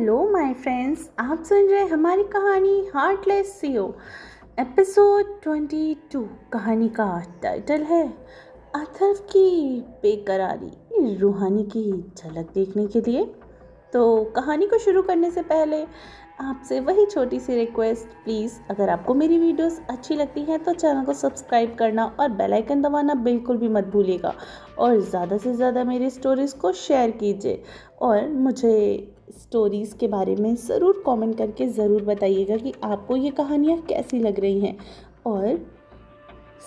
Hello my friends, आप सुन रहे हैं हमारी कहानी हार्टलेस सीओ एपिसोड 22। कहानी का टाइटल है अथर्व की बेकरारी, रूहानी की झलक देखने के लिए। तो कहानी को शुरू करने से पहले आपसे वही छोटी सी रिक्वेस्ट, प्लीज़ अगर आपको मेरी वीडियोस अच्छी लगती हैं तो चैनल को सब्सक्राइब करना और बेल आइकन दबाना बिल्कुल भी मत भूलिएगा। और ज़्यादा से ज़्यादा मेरी स्टोरीज़ को शेयर कीजिए और मुझे स्टोरीज़ के बारे में ज़रूर कमेंट करके ज़रूर बताइएगा कि आपको ये कहानियाँ कैसी लग रही हैं। और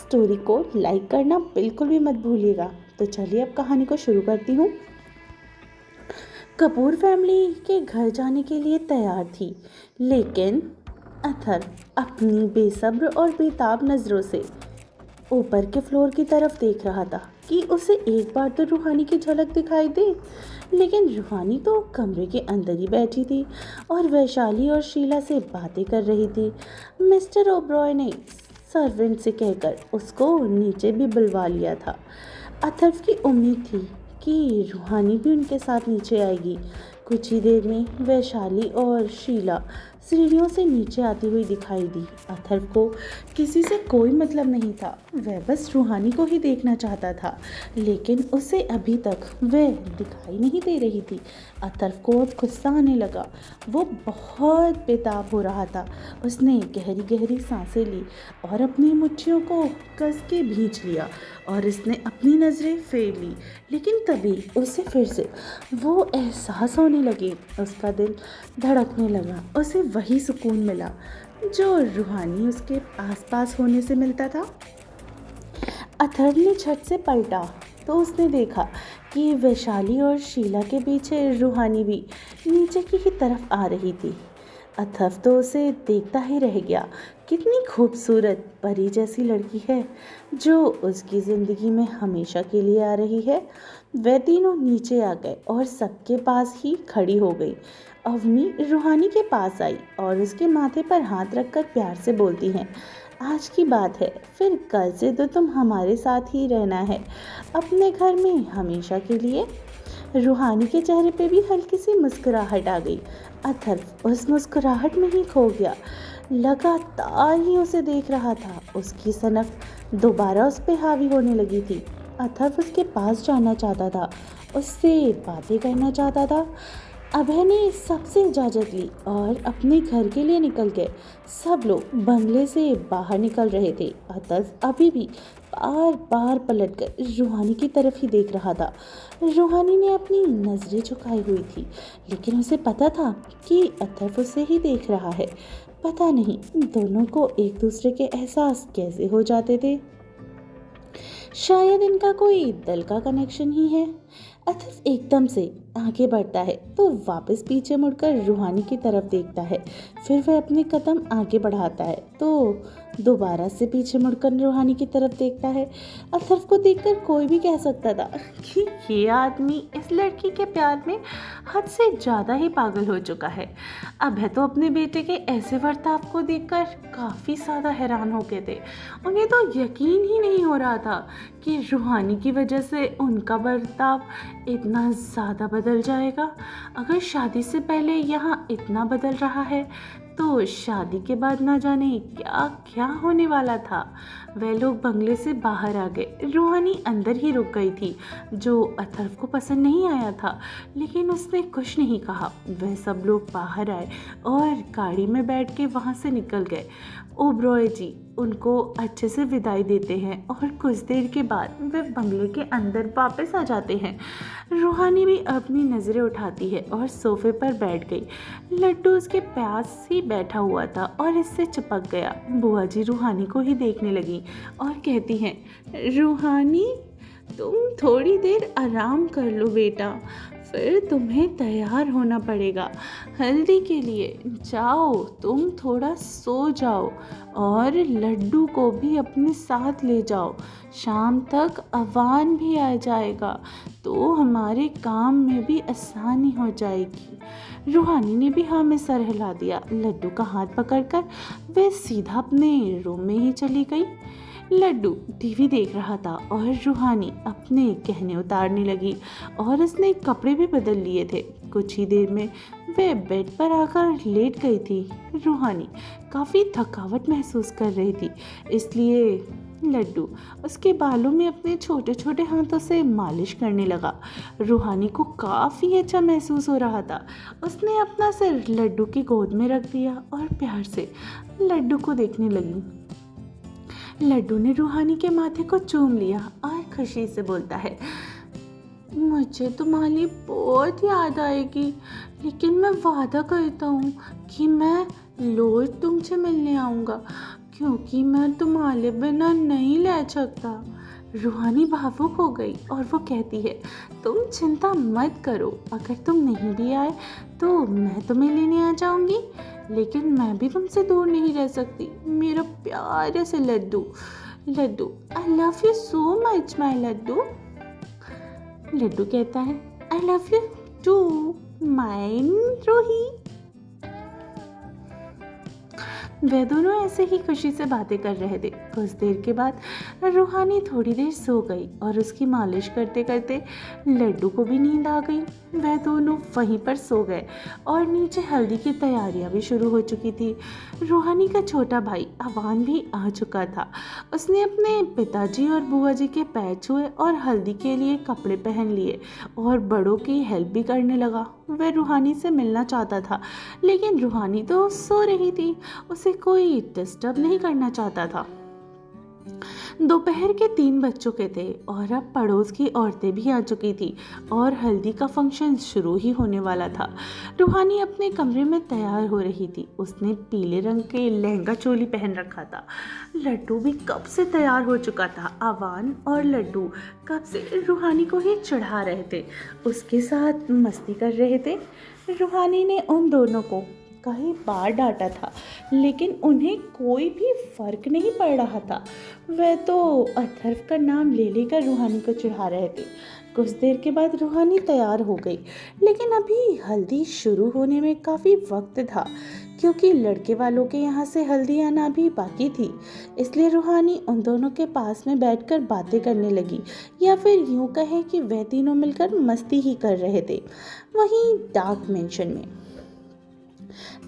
स्टोरी को लाइक करना बिल्कुल भी मत भूलिएगा। तो चलिए अब कहानी को शुरू करती हूँ। कपूर फैमिली के घर जाने के लिए तैयार थी, लेकिन अथर्व अपनी बेसब्र और बेताब नज़रों से ऊपर के फ्लोर की तरफ देख रहा था कि उसे एक बार तो रूहानी की झलक दिखाई दे। लेकिन रूहानी तो कमरे के अंदर ही बैठी थी और वैशाली और शीला से बातें कर रही थी। मिस्टर ओब्रॉय ने सर्वेंट से कहकर उसको नीचे भी बुलवा लिया था। अथर्व की उम्मीद थी कि रूहानी भी उनके साथ नीचे आएगी। कुछ ही देर में वैशाली और शीला सीढ़ियों से नीचे आती हुई दिखाई दी। अथर्व को किसी से कोई मतलब नहीं था, वह बस रूहानी को ही देखना चाहता था, लेकिन उसे अभी तक वह दिखाई नहीं दे रही थी। अथर्व को अब गुस्सा आने लगा। वो बहुत बेताब हो रहा था। उसने गहरी गहरी सांसें ली और अपनी मुट्ठियों को कस के भींच लिया और उसने अपनी नज़रें फेर ली। लेकिन तभी उसे फिर से वो एहसास होने लगे। उसका दिल धड़कने लगा। उसे वही सुकून मिला जो रूहानी उसके आसपास होने से मिलता था। अथर्व ने झट से पलटा तो उसने देखा कि वैशाली और शीला के पीछे रूहानी भी नीचे की ही तरफ आ रही थी। अथर्व तो उसे देखता ही रह गया। कितनी खूबसूरत परी जैसी लड़की है जो उसकी ज़िंदगी में हमेशा के लिए आ रही है। वे तीनों नीचे आ गए और सबके पास ही खड़ी हो गई। अवनी रूहानी के पास आई और उसके माथे पर हाथ रखकर प्यार से बोलती हैं, आज की बात है, फिर कल से तो तुम हमारे साथ ही रहना है, अपने घर में हमेशा के लिए। रूहानी के चेहरे पे भी हल्की सी मुस्कुराहट आ गई। अथर्व उस मुस्कुराहट में ही खो गया। लगातार ही उसे देख रहा था। उसकी सनक दोबारा उस पर हावी होने लगी थी। अथर्व उसके पास जाना चाहता था, उससे बातें करना चाहता था। अभय ने सबसे इजाज़त ली और अपने घर के लिए निकल गए। सब लोग बंगले से बाहर निकल रहे थे। अथर्व अभी भी बार बार पलटकर रूहानी की तरफ ही देख रहा था। रूहानी ने अपनी नज़रें झुकाई हुई थी, लेकिन उसे पता था कि अथर्व उसे ही देख रहा है। पता नहीं दोनों को एक दूसरे के एहसास कैसे हो जाते थे। शायद इनका कोई दिल का कनेक्शन ही है। अथर्व एकदम से आगे बढ़ता है तो वापस पीछे मुड़कर रूहानी की तरफ देखता है। फिर वह अपने कदम आगे बढ़ाता है तो दोबारा से पीछे मुड़कर रूहानी की तरफ देखता है। अथर्व को देखकर कोई भी कह सकता था कि ये आदमी इस लड़की के प्यार में हद से ज़्यादा ही पागल हो चुका है। अभय तो अपने बेटे के ऐसे बर्ताव को देखकर काफ़ी ज़्यादा हैरान हो गए थे। उन्हें तो यकीन ही नहीं हो रहा था कि रूहानी की वजह से उनका बर्ताव इतना ज़्यादा बदल जाएगा। अगर शादी से पहले यहाँ इतना बदल रहा है तो शादी के बाद ना जाने क्या क्या होने वाला था। वह लोग बंगले से बाहर आ गए। रूहानी अंदर ही रुक गई थी, जो अथर्व को पसंद नहीं आया था, लेकिन उसने कुछ नहीं कहा। वह सब लोग बाहर आए और गाड़ी में बैठ के वहाँ से निकल गए। ओब्रॉय जी उनको अच्छे से विदाई देते हैं और कुछ देर के बाद वे बंगले के अंदर वापस आ जाते हैं। रूहानी भी अपनी नज़रें उठाती है और सोफे पर बैठ गई। लड्डू उसके पास ही बैठा हुआ था और इससे चिपक गया। बुआ जी रूहानी को ही देखने लगी और कहती हैं, रूहानी तुम थोड़ी देर आराम कर लो बेटा, फिर तुम्हें तैयार होना पड़ेगा हल्दी के लिए। जाओ तुम थोड़ा सो जाओ और लड्डू को भी अपने साथ ले जाओ। शाम तक अवान भी आ जाएगा तो हमारे काम में भी आसानी हो जाएगी। रूहानी ने भी हाँ में सर हिला दिया। लड्डू का हाथ पकड़कर वह सीधा अपने रूम में ही चली गई। लड्डू टीवी देख रहा था और रूहानी अपने गहने उतारने लगी और उसने कपड़े भी बदल लिए थे। कुछ ही देर में वे बेड पर आकर लेट गई थी। रूहानी काफ़ी थकावट महसूस कर रही थी, इसलिए लड्डू उसके बालों में अपने छोटे छोटे हाथों से मालिश करने लगा। रूहानी को काफ़ी अच्छा महसूस हो रहा था। उसने अपना सिर लड्डू की गोद में रख दिया और प्यार से लड्डू को देखने लगी। लड्डू ने रूहानी के माथे को चूम लिया और खुशी से बोलता है, मुझे तुम्हारी बहुत याद आएगी, लेकिन मैं वादा करता हूँ कि मैं रोज तुमसे मिलने आऊँगा, क्योंकि मैं तुम्हारे बिना नहीं रह सकता। रूहानी भावुक हो गई और वो कहती है, तुम चिंता मत करो, अगर तुम नहीं भी आए तो मैं तुम्हें लेने आ जाऊंगी, लेकिन मैं भी तुमसे दूर नहीं रह सकती, मेरा प्यारे से Laddoo. Laddoo, I love you so much my Laddoo. Laddoo कहता है, I love you too mine Rohi. वे दोनों ऐसे ही खुशी से बातें कर रहे थे। कुछ देर के बाद रूहानी थोड़ी देर सो गई और उसकी मालिश करते करते लड्डू को भी नींद आ गई। वे दोनों वहीं पर सो गए और नीचे हल्दी की तैयारियां भी शुरू हो चुकी थी। रूहानी का छोटा भाई अवान भी आ चुका था। उसने अपने पिताजी और बुआ जी के पैर छुए और हल्दी के लिए कपड़े पहन लिए और बड़ों की हेल्प भी करने लगा। वह रूहानी से मिलना चाहता था, लेकिन रूहानी तो सो रही थी, उसे कोई डिस्टर्ब नहीं करना चाहता था। दोपहर के 3 बज चुके थे और अब पड़ोस की औरतें भी आ चुकी थी और हल्दी का फंक्शन शुरू ही होने वाला था। रूहानी अपने कमरे में तैयार हो रही थी। उसने पीले रंग के लहंगा चोली पहन रखा था। लड्डू भी कब से तैयार हो चुका था। अवान और लड्डू कब से रूहानी को ही चढ़ा रहे थे, उसके साथ मस्ती कर रहे थे। रूहानी ने उन दोनों को कई बार डांटा था, लेकिन उन्हें कोई भी फर्क नहीं पड़ रहा था। वह तो अथर्व का नाम ले लेकर रूहानी को चिढ़ा रहे थे। कुछ देर के बाद रूहानी तैयार हो गई, लेकिन अभी हल्दी शुरू होने में काफ़ी वक्त था, क्योंकि लड़के वालों के यहाँ से हल्दी आना भी बाकी थी। इसलिए रूहानी उन दोनों के पास में बैठकर बातें करने लगी, या फिर यूँ कहे कि वह तीनों मिलकर मस्ती ही कर रहे थे। वहीं डार्क मेंशन में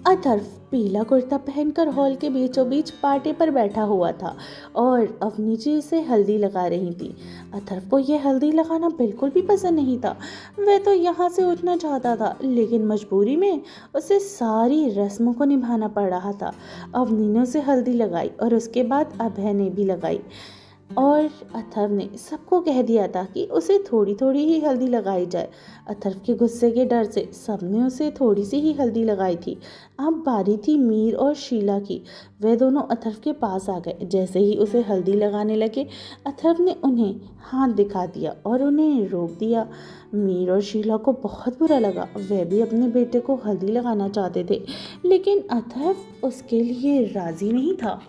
अथर्व पीला कुर्ता पहनकर हॉल के बीचों बीच पार्टी पर बैठा हुआ था और अवनी जी उसे हल्दी लगा रही थी। अथर्व को यह हल्दी लगाना बिल्कुल भी पसंद नहीं था। वह तो यहाँ से उठना चाहता था, लेकिन मजबूरी में उसे सारी रस्मों को निभाना पड़ रहा था। अवनी ने उसे हल्दी लगाई और उसके बाद अभय ने भी लगाई, और अथर्व ने सबको कह दिया था कि उसे थोड़ी थोड़ी ही हल्दी लगाई जाए। अथर्व के गुस्से के डर से सबने उसे थोड़ी सी ही हल्दी लगाई थी। अब बारी थी मीर और शीला की। वे दोनों अथर्व के पास आ गए। जैसे ही उसे हल्दी लगाने लगे, अथर्व ने उन्हें हाथ दिखा दिया और उन्हें रोक दिया। मीर और शीला को बहुत बुरा लगा। वे भी अपने बेटे को हल्दी लगाना चाहते थे, लेकिन अथर्व उसके लिए राजी नहीं था।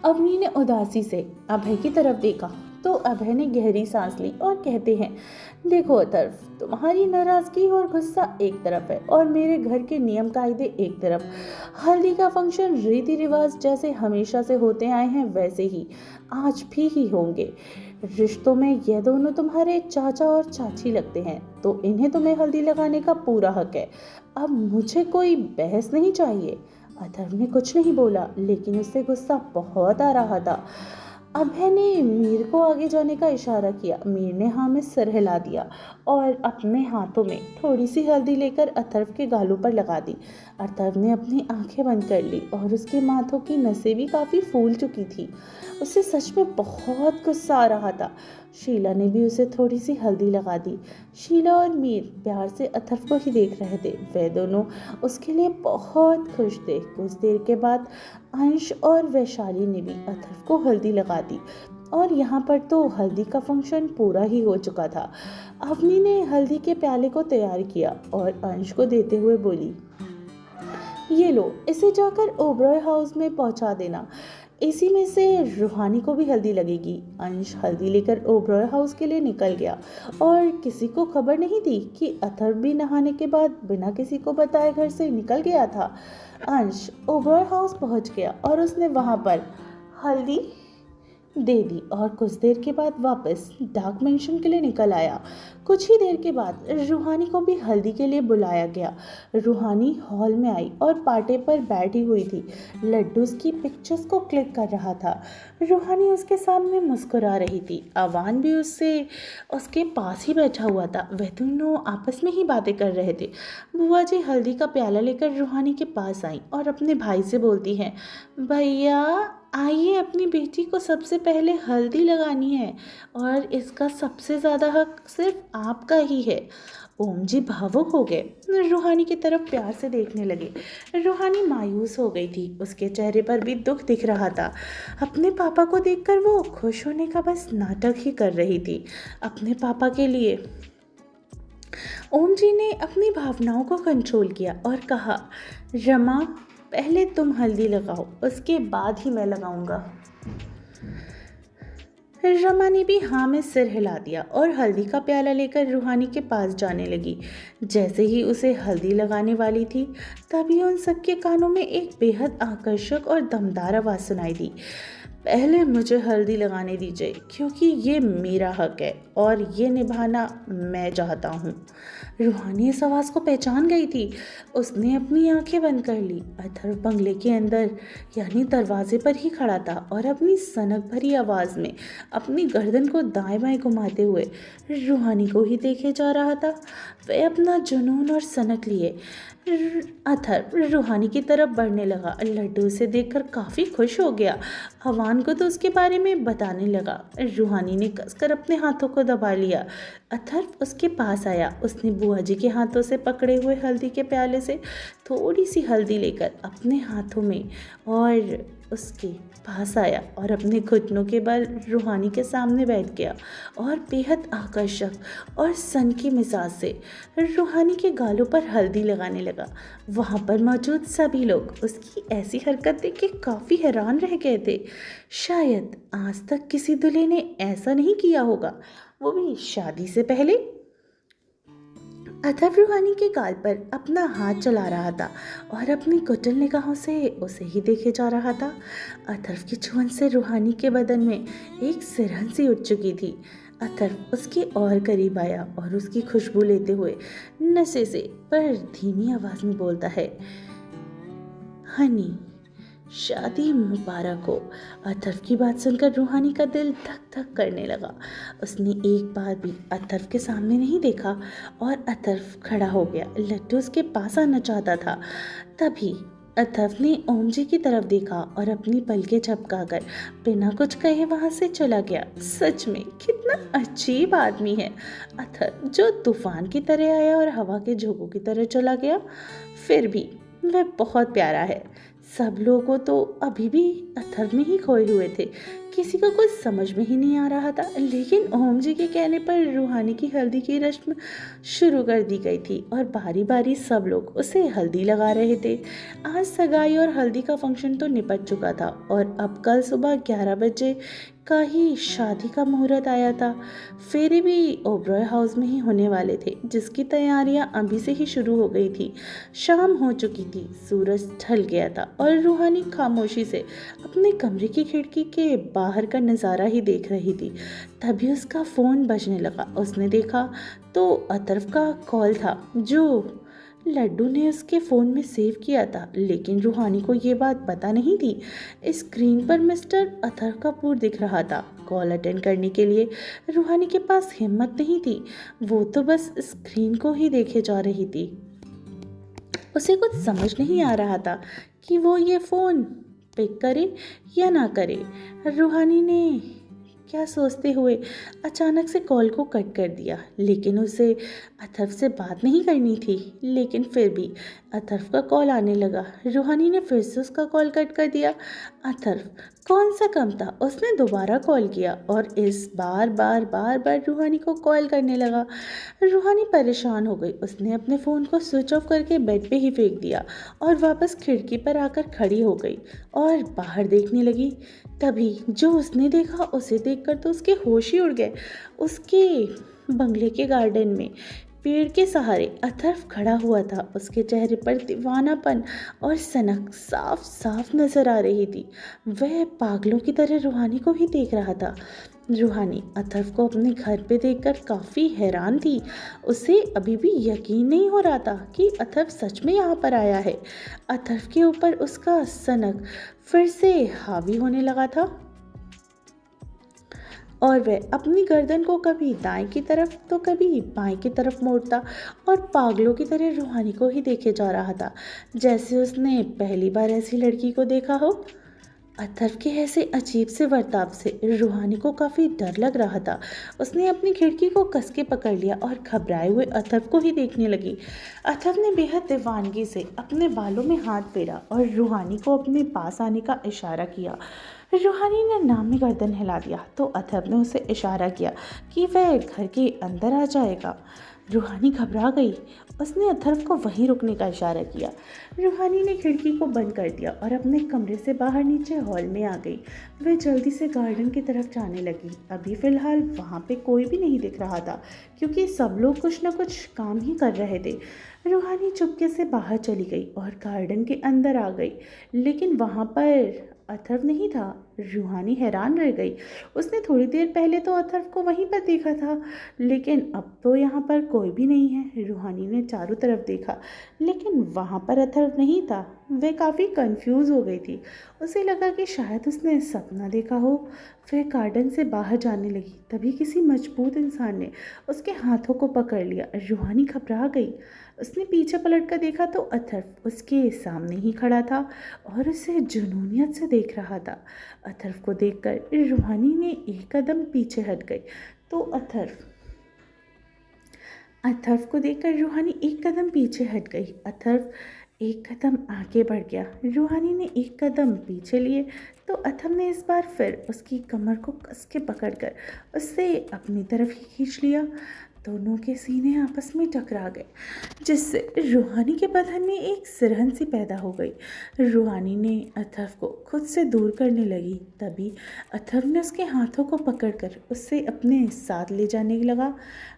अवनी ने उदासी से अभय की तरफ देखा तो अभय ने गहरी सांस ली और कहते हैं, देखो अथर्व, तुम्हारी नाराजगी और गुस्सा एक तरफ है और मेरे घर के नियम कायदे एक तरफ। हल्दी का फंक्शन रीति रिवाज जैसे हमेशा से होते आए हैं वैसे ही आज भी ही होंगे। रिश्तों में यह दोनों तुम्हारे चाचा और चाची लगते हैं, तो इन्हें तुम्हें हल्दी लगाने का पूरा हक है। अब मुझे कोई बहस नहीं चाहिए। अथर्व ने कुछ नहीं बोला, लेकिन उससे गुस्सा बहुत आ रहा था। अभय ने मीर को आगे जाने का इशारा किया। मीर ने हाँ में सिर हिला दिया और अपने हाथों में थोड़ी सी हल्दी लेकर अथर्व के गालों पर लगा दी। अथर्व ने अपनी आंखें बंद कर ली और उसके माथों की नसें भी काफ़ी फूल चुकी थी। उसे सच में बहुत गुस्सा आ रहा था। शीला ने भी उसे थोड़ी सी हल्दी लगा दी। शीला और मीर प्यार से अथर्व को ही देख रहे थे। वे दोनों उसके लिए बहुत खुश थे। कुछ देर के बाद अंश और वैशाली ने भी अथर्व को हल्दी लगा दी और यहाँ पर तो हल्दी का फंक्शन पूरा ही हो चुका था। अवनी ने हल्दी के प्याले को तैयार किया और अंश को देते हुए बोली, ये लो, इसे जाकर ओबरॉय हाउस में पहुंचा देना। इसी में से रूहानी को भी हल्दी लगेगी। अंश हल्दी लेकर ओबरॉय हाउस के लिए निकल गया और किसी को खबर नहीं थी कि अथर्व भी नहाने के बाद बिना किसी को बताए घर से निकल गया था। अंश ओबरॉय हाउस पहुंच गया और उसने वहां पर हल्दी दे दी और कुछ देर के बाद वापस डाक मेंशन के लिए निकल आया। कुछ ही देर के बाद रूहानी को भी हल्दी के लिए बुलाया गया। रूहानी हॉल में आई और पाटे पर बैठी हुई थी। लड्डू की पिक्चर्स को क्लिक कर रहा था। रूहानी उसके सामने मुस्कुरा रही थी। अवान भी उसके पास ही बैठा हुआ था। वह दोनों आपस में ही बातें कर रहे थे। बुआ जी हल्दी का प्याला लेकर रूहानी के पास आई और अपने भाई से बोलती हैं, भैया आइए, अपनी बेटी को सबसे पहले हल्दी लगानी है और इसका सबसे ज़्यादा हक सिर्फ आपका ही है। ओम जी भावुक हो गए। रूहानी की तरफ प्यार से देखने लगे। रूहानी मायूस हो गई थी। उसके चेहरे पर भी दुख दिख रहा था। अपने पापा को देखकर वो खुश होने का बस नाटक ही कर रही थी। अपने पापा के लिए ओम जी ने अपनी भावनाओं को कंट्रोल किया और कहा, रमा पहले तुम हल्दी लगाओ, उसके बाद ही मैं लगाऊंगा। रमा ने भी हाँ में सिर हिला दिया और हल्दी का प्याला लेकर रूहानी के पास जाने लगी। जैसे ही उसे हल्दी लगाने वाली थी तभी उन सबके कानों में एक बेहद आकर्षक और दमदार आवाज़ सुनाई दी, पहले मुझे हल्दी लगाने दीजिए क्योंकि ये मेरा हक है और ये निभाना मैं चाहता हूँ। रूहानी इस आवाज़ को पहचान गई थी। उसने अपनी आंखें बंद कर ली। अथर्व बंगले के अंदर यानी दरवाजे पर ही खड़ा था और अपनी सनक भरी आवाज़ में अपनी गर्दन को दाएं बाएं घुमाते हुए रूहानी को ही देखे जा रहा था। वह अपना जुनून और सनक लिए अथर्व रूहानी की तरफ बढ़ने लगा। लड्डू उसे देखकर काफ़ी खुश हो गया। अवान को तो उसके बारे में बताने लगा। रूहानी ने कसकर अपने हाथों को दबा लिया। अथर्व उसके पास आया। उसने बुआ जी के हाथों से पकड़े हुए हल्दी के प्याले से थोड़ी सी हल्दी लेकर अपने हाथों में और उसके पास आया और अपने घुटनों के बल रूहानी के सामने बैठ गया और बेहद आकर्षक और सनकी मिजाज से रूहानी के गालों पर हल्दी लगाने लगा। वहाँ पर मौजूद सभी लोग उसकी ऐसी हरकत देख के काफ़ी हैरान रह गए थे। शायद आज तक किसी दूल्हे ने ऐसा नहीं किया होगा, वो भी शादी से पहले। अथर्व रूहानी के गाल पर अपना हाथ चला रहा था और अपनी कुटिल निगाहों से उसे ही देखे जा रहा था। अथर्व की छुअन से रूहानी के बदन में एक सिरहन सी उठ चुकी थी। अथर्व उसके और करीब आया और उसकी खुशबू लेते हुए नशे से पर धीमी आवाज में बोलता है, हनी शादी मुबारक हो। अथर्व की बात सुनकर रूहानी का दिल धक धक करने लगा। उसने एक बार भी अथर्व के सामने नहीं देखा और अथर्व खड़ा हो गया। लड्डू उसके पास आना चाहता था। तभी अथर्व ने ओम जी की तरफ देखा और अपनी पलकें झपकाकर बिना कुछ कहे वहां से चला गया। सच में कितना अजीब आदमी है अथर्व, जो तूफान की तरह आया और हवा के झोंकों की तरह चला गया। फिर भी वह बहुत प्यारा है। सब लोगों तो अभी भी अथर्व में ही खोए हुए थे। किसी को कुछ समझ में ही नहीं आ रहा था। लेकिन ओम जी के कहने पर रूहानी की हल्दी की रस्म शुरू कर दी गई थी और बारी बारी सब लोग उसे हल्दी लगा रहे थे। आज सगाई और हल्दी का फंक्शन तो निपट चुका था और अब कल सुबह 11 बजे का ही शादी का मुहूर्त आया था। फेरे भी ओबरॉय हाउस में ही होने वाले थे, जिसकी तैयारियां अभी से ही शुरू हो गई थी। शाम हो चुकी थी, सूरज ढल गया था और रूहानी खामोशी से अपने कमरे की खिड़की के बाहर का नज़ारा ही देख रही थी। तभी उसका फ़ोन बजने लगा। उसने देखा तो अथर्व का कॉल था, जो लड्डू ने उसके फ़ोन में सेव किया था। लेकिन रूहानी को ये बात पता नहीं थी। स्क्रीन पर मिस्टर अथर्व कपूर दिख रहा था। कॉल अटेंड करने के लिए रूहानी के पास हिम्मत नहीं थी। वो तो बस स्क्रीन को ही देखे जा रही थी। उसे कुछ समझ नहीं आ रहा था कि वो ये फ़ोन पिक करे या ना करे। रूहानी ने क्या सोचते हुए अचानक से कॉल को कट कर दिया। लेकिन उसे अथर्व से बात नहीं करनी थी। लेकिन फिर भी अथर्व का कॉल आने लगा। रूहानी ने फिर से उसका कॉल कट कर दिया। अथर्व कौन सा कम था, उसने दोबारा कॉल किया और इस बार बार रूहानी को कॉल करने लगा। रूहानी परेशान हो गई। उसने अपने फ़ोन को स्विच ऑफ करके बेड पे ही फेंक दिया और वापस खिड़की पर आकर खड़ी हो गई और बाहर देखने लगी। तभी जो उसने देखा उसे देखकर तो उसके होश ही उड़ गए। उसके बंगले के गार्डन में पेड़ के सहारे अथर्व खड़ा हुआ था। उसके चेहरे पर दीवानापन और सनक साफ साफ नजर आ रही थी। वह पागलों की तरह रूहानी को ही देख रहा था। रूहानी अथर्व को अपने घर पे देखकर काफी हैरान थी। उसे अभी भी यकीन नहीं हो रहा था कि अथर्व सच में यहाँ पर आया है। अथर्व के ऊपर उसका सनक फिर से हावी होने लगा था और वह अपनी गर्दन को कभी दाएं की तरफ तो कभी बाएं की तरफ मोड़ता और पागलों की तरह रूहानी को ही देखे जा रहा था, जैसे उसने पहली बार ऐसी लड़की को देखा हो। अथर्व के ऐसे अजीब से बर्ताव से रूहानी को काफी डर लग रहा था। उसने अपनी खिड़की को कस के पकड़ लिया और घबराए हुए अथर्व को ही देखने लगी। अथर्व ने बेहद दीवानगी से अपने बालों में हाथ फेरा और रूहानी को अपने पास आने का इशारा किया। रूहानी ने नामी गर्दन हिला दिया तो अथर्व ने उसे इशारा किया कि वह घर के अंदर आ जाएगा। रूहानी घबरा गई। उसने अथर्व को वहीं रुकने का इशारा किया। रूहानी ने खिड़की को बंद कर दिया और अपने कमरे से बाहर नीचे हॉल में आ गई। वह जल्दी से गार्डन की तरफ जाने लगी। अभी फिलहाल वहाँ पे कोई भी नहीं दिख रहा था क्योंकि सब लोग कुछ न कुछ काम ही कर रहे थे। रूहानी चुपके से बाहर चली गई और गार्डन के अंदर आ गई, लेकिन वहाँ पर अथर्व नहीं था। रूहानी हैरान रह गई। उसने थोड़ी देर पहले तो अथर्व को वहीं पर देखा था, लेकिन अब तो यहाँ पर कोई भी नहीं है। रूहानी ने चारों तरफ देखा, लेकिन वहाँ पर अथर्व नहीं था। वह काफ़ी कंफ्यूज हो गई थी। उसे लगा कि शायद उसने सपना देखा हो। वह गार्डन से बाहर जाने लगी, तभी किसी मजबूत इंसान ने उसके हाथों को पकड़ लिया। रूहानी घबरा गई। उसने पीछे पलट कर देखा तो अथर्व उसके सामने ही खड़ा था और उसे जुनूनियत से देख रहा था। अथर्व को देखकर रूहानी ने एक कदम पीछे हट गई तो अथर्व को देखकर रूहानी एक कदम पीछे हट गई। अथर्व एक कदम आगे बढ़ गया। रूहानी ने एक कदम पीछे लिए तो अथर्व ने इस बार फिर उसकी कमर को कस के पकड़कर उससे अपनी तरफ ही खींच लिया। दोनों के सीने आपस में टकरा गए, जिससे रूहानी के बदन में एक सिरहन सी पैदा हो गई। रूहानी ने अथर्व को खुद से दूर करने लगी, तभी अथर्व ने उसके हाथों को पकड़कर उससे अपने साथ ले जाने लगा।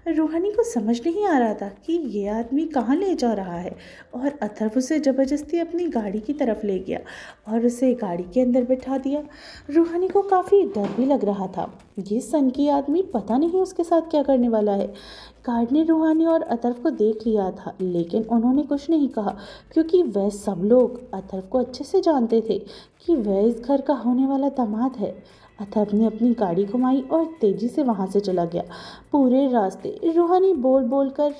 रूहानी को समझ नहीं आ रहा था कि ये आदमी कहाँ ले जा रहा है और अथर्व उसे ज़बरदस्ती अपनी गाड़ी की तरफ ले गया और उसे गाड़ी के अंदर बैठा दिया। रूहानी को काफ़ी डर भी लग रहा था। ये सनकी आदमी पता नहीं उसके साथ क्या करने वाला है। गार्ड ने रूहानी और अथर्व को देख लिया था, लेकिन उन्होंने कुछ नहीं कहा क्योंकि वह सब लोग अथर्व को अच्छे से जानते थे कि वह इस घर का होने वाला दामाद है। अथर्व ने अपनी गाड़ी घुमाई और तेजी से वहां से चला गया। पूरे रास्ते रूहानी बोल बोल कर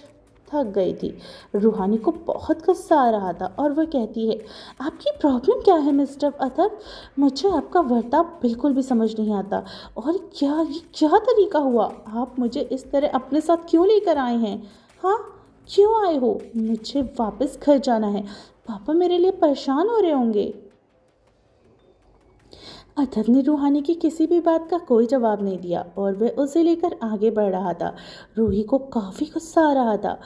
थक गई थी। रूहानी को बहुत गुस्सा आ रहा था और वह कहती है, आपकी प्रॉब्लम क्या है मिस्टर अथर्व? मुझे आपका बर्ताव बिल्कुल भी समझ नहीं आता। और ये क्या तरीका हुआ? आप मुझे इस तरह अपने साथ क्यों लेकर आए हैं? हाँ, क्यों आए हो? मुझे वापस घर जाना है। पापा मेरे लिए परेशान हो रहे होंगे। अथर्व ने रूहानी की किसी भी बात का कोई जवाब नहीं दिया और वह उसे लेकर आगे बढ़ रहा था। रूही को काफ़ी गुस्सा आ रहा था।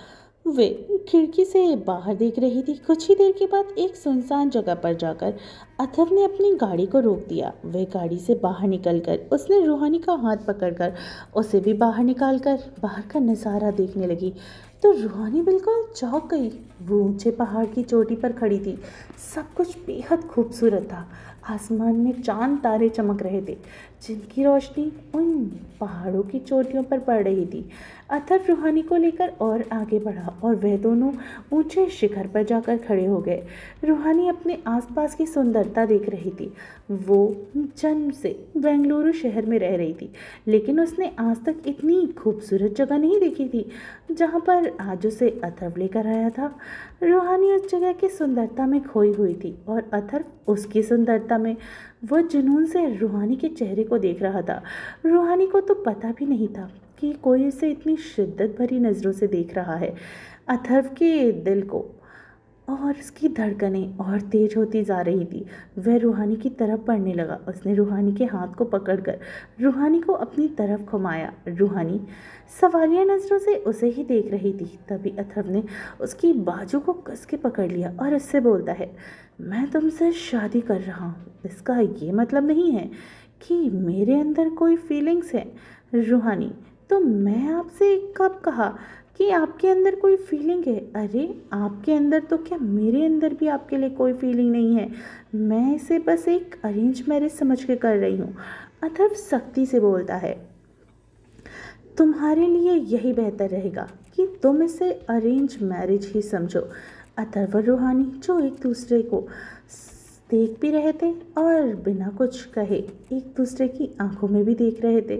वे खिड़की से बाहर देख रही थी। कुछ ही देर के बाद एक सुनसान जगह पर जाकर अथर्व ने अपनी गाड़ी को रोक दिया। वह गाड़ी से बाहर निकलकर उसने रूहानी का हाथ पकड़कर उसे भी बाहर निकालकर बाहर का नज़ारा देखने लगी तो रूहानी बिल्कुल चौंक गई। वो ऊंचे पहाड़ की चोटी पर खड़ी थी। सब कुछ बेहद खूबसूरत था। आसमान में चांद तारे चमक रहे थे, जिनकी रोशनी उन पहाड़ों की चोटियों पर पड़ रही थी। अथर्व रूहानी को लेकर और आगे बढ़ा और वह दोनों ऊंचे शिखर पर जाकर खड़े हो गए। रूहानी अपने आसपास की सुंदरता देख रही थी। वो जन्म से बेंगलुरु शहर में रह रही थी, लेकिन उसने आज तक इतनी खूबसूरत जगह नहीं देखी थी जहाँ पर आज उसे अथर्व लेकर आया था। रूहानी उस जगह की सुंदरता में खोई हुई थी और अथर्व उसकी सुंदरता में। वह जुनून से रूहानी के चेहरे को देख रहा था। रूहानी को तो पता भी नहीं था कि कोई उसे इतनी शिद्दत भरी नज़रों से देख रहा है। अथर्व के दिल को और उसकी धड़कनें और तेज होती जा रही थी। वह रूहानी की तरफ बढ़ने लगा। उसने रूहानी के हाथ को पकड़कर रूहानी को अपनी तरफ घुमाया। रूहानी सवालिया नज़रों से उसे ही देख रही थी। तभी अथर्व ने उसकी बाजू को कस के पकड़ लिया और उससे बोलता है, मैं तुमसे शादी कर रहा हूँ। इसका ये मतलब नहीं है कि मेरे अंदर कोई फीलिंग्स है। रूहानी, तो मैं आपसे कब कहा कि आपके अंदर कोई फीलिंग है। अरे आपके अंदर तो क्या, मेरे अंदर भी आपके लिए कोई फीलिंग नहीं है। मैं इसे बस एक अरेंज मैरिज समझ के कर रही हूँ। अथर्व सख्ती से बोलता है। तुम्हारे लिए यही बेहतर रहेगा कि तुम इसे अरेंज मैरिज ही समझो। अथर्व और रूहानी जो एक दूसरे को देख भी रहे थे और बिना कुछ कहे एक दूसरे की आंखों में भी देख रहे थे।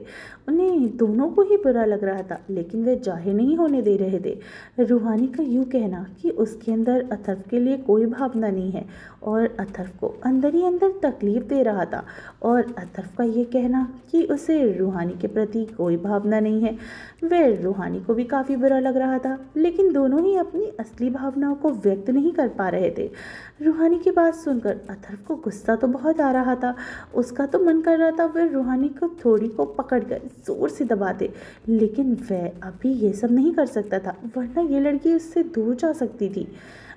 उन्हें दोनों को ही बुरा लग रहा था, लेकिन वे जाहिर नहीं होने दे रहे थे। रूहानी का यूँ कहना कि उसके अंदर अथर्व के लिए कोई भावना नहीं है और अथर्व को अंदर ही अंदर तकलीफ दे रहा था, और अथर्व का ये कहना कि उसे रूहानी के प्रति कोई भावना नहीं है, वह रूहानी को भी काफ़ी बुरा लग रहा था। लेकिन दोनों ही अपनी असली भावनाओं को व्यक्त नहीं कर पा रहे थे। रूहानी की बात सुनकर अथर्व को गुस्सा तो बहुत आ रहा था। उसका तो मन कर रहा था वह रूहानी को थोड़ी को पकड़कर जोर से दबा दे, लेकिन वह अभी ये सब नहीं कर सकता था, वरना ये लड़की उससे दूर जा सकती थी।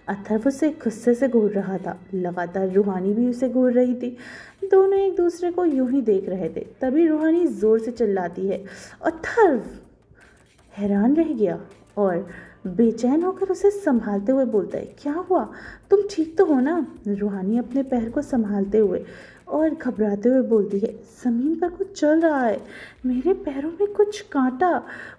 अथर्व उसे गुस्से से घूर रहा था, लगातार रूहानी भी उसे घूर रही थी। दोनों एक दूसरे को यूं ही देख रहे थे। तभी रूहानी जोर से चिल्लाती है, अथर्व! हैरान रह गया और बेचैन होकर उसे संभालते हुए बोलता है, क्या हुआ? तुम ठीक तो हो ना? रूहानी अपने पैर को संभालते हुए और घबराते हुए बोलती है, ज़मीन पर कुछ चल रहा है, मेरे पैरों में कुछ कांटा,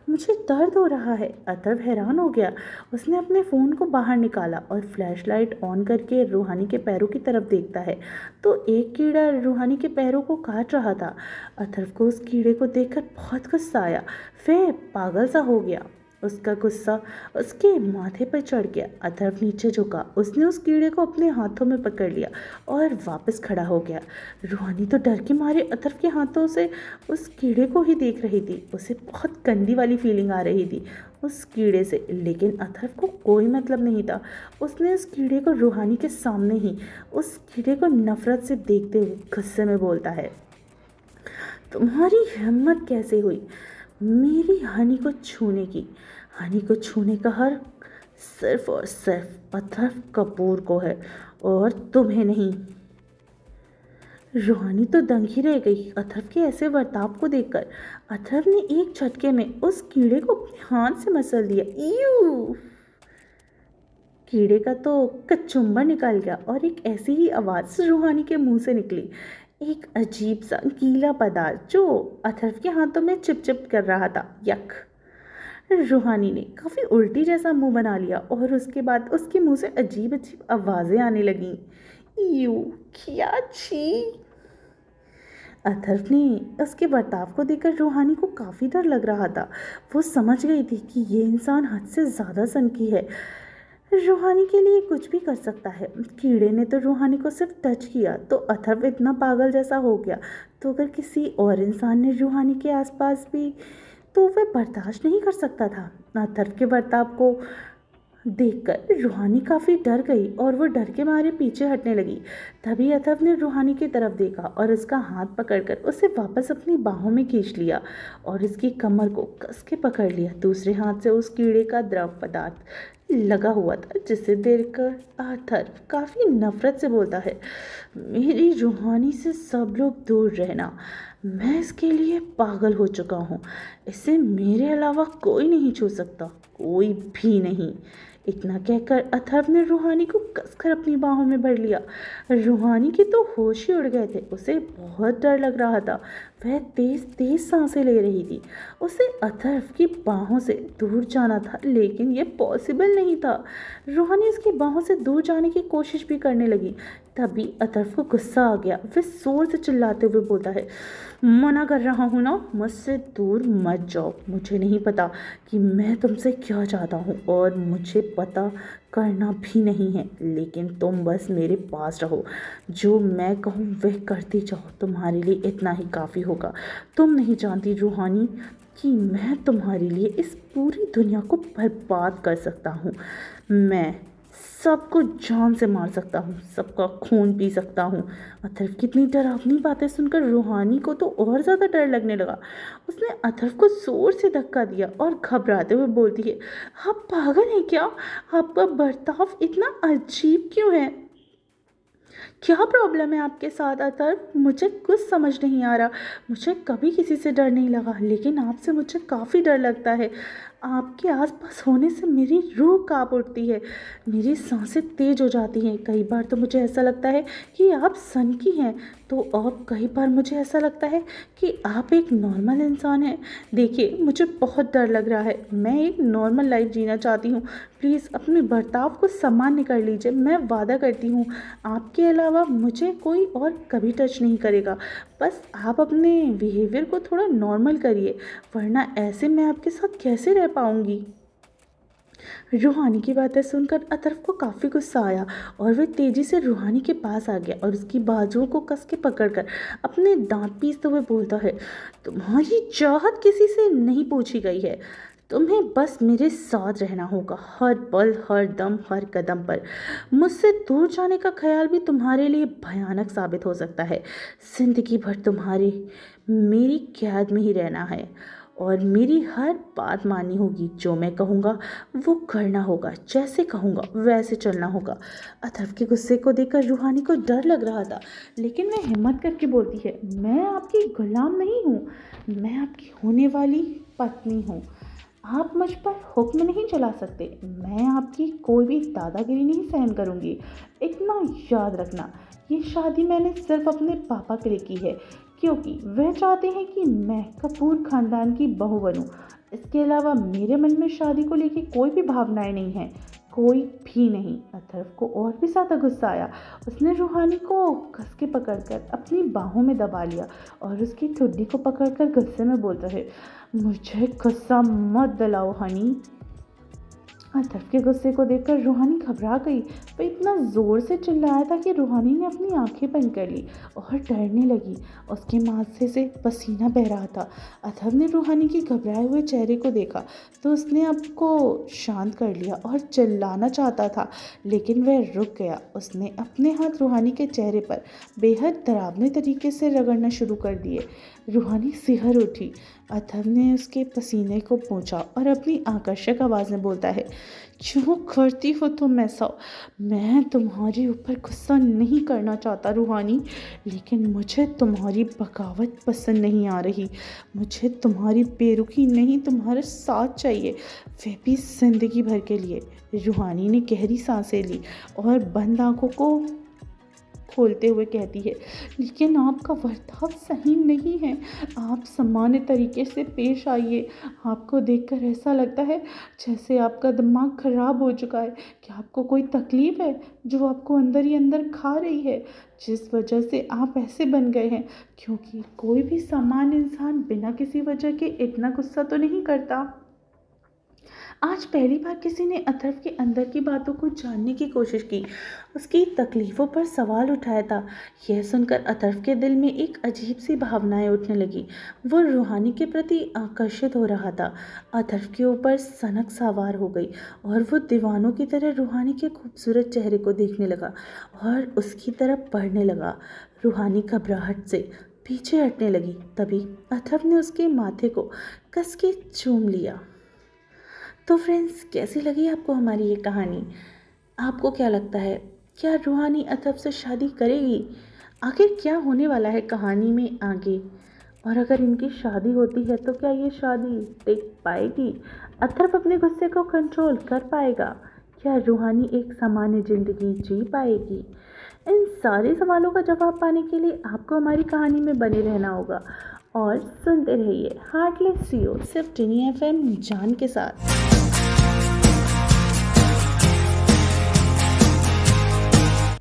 मुझे दर्द हो रहा है। अथर्व हैरान हो गया। उसने अपने फ़ोन को बाहर निकाला और फ्लैशलाइट ऑन करके रूहानी के पैरों की तरफ देखता है तो एक कीड़ा रूहानी के पैरों को काट रहा था। अथर्व को उस कीड़े को देखकर बहुत गुस्सा आया। वह पागल सा हो गया। उसका गुस्सा उसके माथे पर चढ़ गया। अथर्व नीचे झुका। उसने उस कीड़े को अपने हाथों में पकड़ लिया और वापस खड़ा हो गया। रूहानी तो डर के मारे अथर्व के हाथों से उस कीड़े को ही देख रही थी। उसे बहुत गंदी वाली फीलिंग आ रही थी उस कीड़े से, लेकिन अथर्व को कोई मतलब नहीं था। उसने उस कीड़े को रूहानी के सामने ही उस कीड़े को नफरत से देखते हुए गुस्से में बोलता है, तुम्हारी हिम्मत कैसे हुई मेरी हनी को छूने की? हनी को छूने का हक सिर्फ और सिर्फ अथर्व कपूर को है और तुम्हें नहीं। रूहानी तो दंग ही रह गई अथर्व के ऐसे बर्ताव को देखकर। अथर्व ने एक झटके में उस कीड़े को अपने हाथ से मसल दिया। ईयू! कीड़े का तो कचुम्बर निकल गया और एक ऐसी ही आवाज़ रूहानी के मुंह से निकली। एक अजीब सा गीला पदार्थ जो अथर्व के हाथों में चिपचिप कर रहा था। यक! रूहानी ने काफ़ी उल्टी जैसा मुंह बना लिया और उसके बाद उसके मुंह से अजीब अजीब आवाज़ें आने लगीं। यू! क्या छी! अथर्व ने उसके बर्ताव को देखकर रूहानी को काफ़ी डर लग रहा था। वो समझ गई थी कि ये इंसान हद से ज़्यादा सनकी है, रूहानी के लिए कुछ भी कर सकता है। कीड़े ने तो रूहानी को सिर्फ टच किया तो अथर्व इतना पागल जैसा हो गया, तो अगर किसी और इंसान ने रूहानी के आसपास भी, तो वह बर्दाश्त नहीं कर सकता था। अथर्व के बर्ताव को देखकर रूहानी काफ़ी डर गई और वो डर के मारे पीछे हटने लगी। तभी अथर्व ने रूहानी की तरफ देखा और उसका हाथ पकड़कर उसे वापस अपनी बाहों में खींच लिया और उसकी कमर को कस के पकड़ लिया। दूसरे हाथ से उस कीड़े का द्रव पदार्थ लगा हुआ था, जिसे देखकर अथर्व काफ़ी नफरत से बोलता है, मेरी रूहानी से सब लोग दूर रहना, मैं इसके लिए पागल हो चुका हूँ, इसे मेरे अलावा कोई नहीं छू सकता, कोई भी नहीं। इतना कहकर अथर्व ने रूहानी को कसकर अपनी बाहों में भर लिया। रूहानी के तो होश ही उड़ गए थे। उसे बहुत डर लग रहा था। वह तेज तेज सांसें ले रही थी। उसे अथर्व की बाहों से दूर जाना था, लेकिन ये पॉसिबल नहीं था। रूहानी उसकी बाहों से दूर जाने की कोशिश भी करने लगी। तभी अथर्व को गुस्सा आ गया। वह जोर से चिल्लाते हुए बोलता है, मना कर रहा हूँ ना, मुझसे दूर मत जाओ। मुझे नहीं पता कि मैं तुमसे क्या चाहता हूँ और मुझे पता करना भी नहीं है, लेकिन तुम बस मेरे पास रहो। जो मैं कहूँ वह करती जाओ, तुम्हारे लिए इतना ही काफ़ी होगा। तुम नहीं जानती रूहानी कि मैं तुम्हारे लिए इस पूरी दुनिया को बर्बाद कर सकता हूँ। मैं सबको जान से मार सकता हूँ, सबका खून पी सकता हूँ। अथर्व कितनी डरावनी बातें सुनकर रूहानी को तो और ज़्यादा डर लगने लगा। उसने अथर्व को जोर से धक्का दिया और घबराते हुए बोलती है, आप पागल हैं क्या? आपका बर्ताव इतना अजीब क्यों है? क्या प्रॉब्लम है आपके साथ अतर्व? मुझे कुछ समझ नहीं आ रहा। मुझे कभी किसी से डर नहीं लगा, लेकिन आपसे मुझे काफ़ी डर लगता है। आपके आसपास होने से मेरी रूह कांप उठती है, मेरी सांसें तेज हो जाती हैं। कई बार तो मुझे ऐसा लगता है कि आप सनकी हैं, तो और कई बार मुझे ऐसा लगता है कि आप एक नॉर्मल इंसान हैं। देखिए, मुझे बहुत डर लग रहा है। मैं एक नॉर्मल लाइफ जीना चाहती हूँ। प्लीज़ अपने बर्ताव को सामान्य कर लीजिए। मैं वादा करती हूँ आपके अलावा मुझे कोई और कभी टच नहीं करेगा। बस आप अपने बिहेवियर को थोड़ा नॉर्मल करिए, वरना ऐसे मैं आपके साथ कैसे रह पाऊँगी। रूहानी की बातें सुनकर अतर्फ को काफ़ी गुस्सा आया और वह तेजी से रूहानी के पास आ गया और उसकी बाजुओं को कस के पकड़कर अपने दांत पीसते हुए बोलता है, तुम्हारी चाहत किसी से नहीं पूछी गई है। तुम्हें बस मेरे साथ रहना होगा, हर पल, हर दम, हर कदम पर। मुझसे दूर जाने का ख्याल भी तुम्हारे लिए भयानक साबित हो सकता है। जिंदगी भर तुम्हारे मेरी कैद में ही रहना है और मेरी हर बात माननी होगी। जो मैं कहूँगा वो करना होगा, जैसे कहूँगा वैसे चलना होगा। अथर्व के गुस्से को देखकर रूहानी को डर लग रहा था, लेकिन वह हिम्मत करके बोलती है, मैं आपकी गुलाम नहीं हूँ, मैं आपकी होने वाली पत्नी हूँ। आप मुझ पर हुक्म नहीं चला सकते। मैं आपकी कोई भी दादागिरी नहीं सहन करूँगी। इतना याद रखना, ये शादी मैंने सिर्फ अपने पापा के लिए की है, क्योंकि वह चाहते हैं कि मैं कपूर खानदान की बहू बनूं। इसके अलावा मेरे मन में शादी को लेकर कोई भी भावनाएं नहीं हैं, कोई भी नहीं। अथर्व को और भी ज़्यादा गुस्सा आया। उसने रूहानी को कस के पकड़कर अपनी बाहों में दबा लिया और उसकी ठुड्डी को पकड़कर गुस्से में बोलता है, मुझे गुस्सा मत दिलाओ हनी। अतर्व के गुस्से को देखकर रूहानी घबरा गई। वह इतना ज़ोर से चिल्लाया था कि रूहानी ने अपनी आंखें बंद कर ली और डरने लगी। उसके माथे से पसीना बह रहा था। अतर्व ने रूहानी की घबराए हुए चेहरे को देखा तो उसने आपको शांत कर लिया और चिल्लाना चाहता था, लेकिन वह रुक गया। उसने अपने हाथ रूहानी के चेहरे पर बेहद डरावने तरीके से रगड़ना शुरू कर दिए। रूहानी सिहर उठी। अथर्व ने उसके पसीने को पोंछा और अपनी आकर्षक आवाज़ में बोलता है, क्यों करती हो तुम ऐसा? मैं तुम्हारे ऊपर गुस्सा नहीं करना चाहता रूहानी, लेकिन मुझे तुम्हारी बगावत पसंद नहीं आ रही। मुझे तुम्हारी बेरुखी नहीं, तुम्हारा साथ चाहिए, वह भी जिंदगी भर के लिए। रूहानी ने गहरी सांसें ली और बंद आंखों को खोलते हुए कहती है, लेकिन आपका बर्ताव सही नहीं है। आप सामान्य तरीके से पेश आइए। आपको देखकर ऐसा लगता है जैसे आपका दिमाग खराब हो चुका है। क्या आपको कोई तकलीफ है जो आपको अंदर ही अंदर खा रही है, जिस वजह से आप ऐसे बन गए हैं? क्योंकि कोई भी सामान्य इंसान बिना किसी वजह के इतना गुस्सा तो नहीं करता। आज पहली बार किसी ने अथर्व के अंदर की बातों को जानने की कोशिश की, उसकी तकलीफ़ों पर सवाल उठाया था। यह सुनकर अथर्व के दिल में एक अजीब सी भावनाएं उठने लगी। वो रूहानी के प्रति आकर्षित हो रहा था। अथर्व के ऊपर सनक सवार हो गई और वो दीवानों की तरह रूहानी के खूबसूरत चेहरे को देखने लगा और उसकी तरफ बढ़ने लगा। रूहानी घबराहट से पीछे हटने लगी। तभी अथर्व ने उसके माथे को कस के चूम लिया। तो फ्रेंड्स, कैसी लगी आपको हमारी ये कहानी? आपको क्या लगता है, क्या रूहानी अथर्व से शादी करेगी? आखिर क्या होने वाला है कहानी में आगे? और अगर इनकी शादी होती है तो क्या ये शादी टिक पाएगी? अथर्व अपने गुस्से को कंट्रोल कर पाएगा? क्या रूहानी एक सामान्य ज़िंदगी जी पाएगी? इन सारे सवालों का जवाब पाने के लिए आपको हमारी कहानी में बने रहना होगा और सुनते रहिए हार्टलेस सीओ सिर्फ टिनी FM जान के साथ।